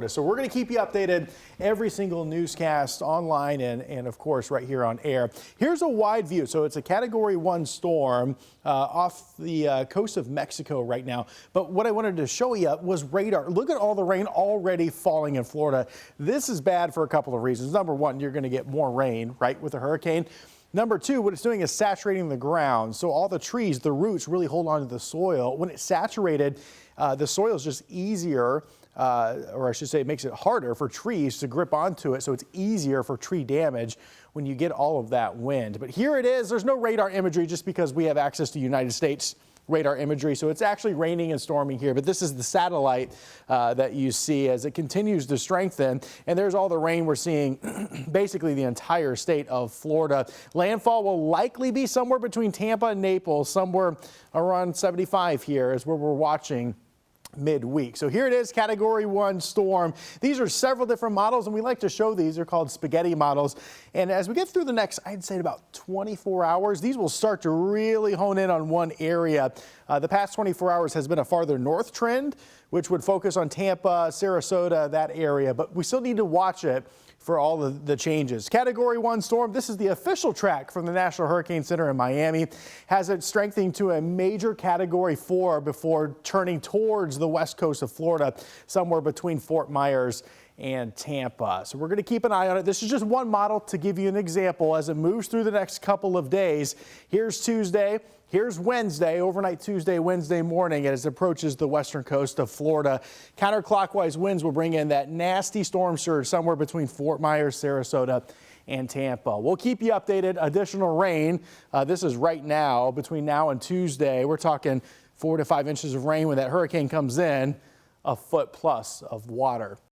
So we're going to keep you updated every single newscast online and of course right here on air. Here's a wide view. So it's a Category 1 storm off the coast of Mexico right now. But what I wanted to show you was radar. Look at all the rain already falling in Florida. This is bad for a couple of reasons. Number one, you're going to get more rain, right, with a hurricane. Number two, what it's doing is saturating the ground. So all the trees, the roots really hold on to the soil. When it's saturated, the soil is just easier, or I should say it makes it harder for trees to grip onto it. So it's easier for tree damage when you get all of that wind. But here it is. There's no radar imagery just because we have access to United States radar imagery. So it's actually raining and storming here, but this is the satellite that you see as it continues to strengthen. And there's all the rain we're seeing basically the entire state of Florida. Landfall will likely be somewhere between Tampa and Naples, somewhere around 75 here is where we're watching midweek. So here it is, Category 1 storm. These are several different models, and we like to show these. They're called spaghetti models. And as we get through the next, I'd say about 24 hours, these will start to really hone in on one area. The past 24 hours has been a farther north trend, which would focus on Tampa, Sarasota, that area. But we still need to watch it for all of the changes. Category 1 storm, this is the official track from the National Hurricane Center in Miami, has it strengthening to a major Category 4 before turning towards the west coast of Florida, somewhere between Fort Myers and Tampa. So we're going to keep an eye on it. This is just one model to give you an example as it moves through the next couple of days. Here's Tuesday. Here's Wednesday, overnight Tuesday, Wednesday morning as it approaches the western coast of Florida. Counterclockwise winds will bring in that nasty storm surge somewhere between Fort Myers, Sarasota, and Tampa. We'll keep you updated. Additional rain. This is right now, between now and Tuesday. We're talking 4 to 5 inches of rain when that hurricane comes in, a foot plus of water.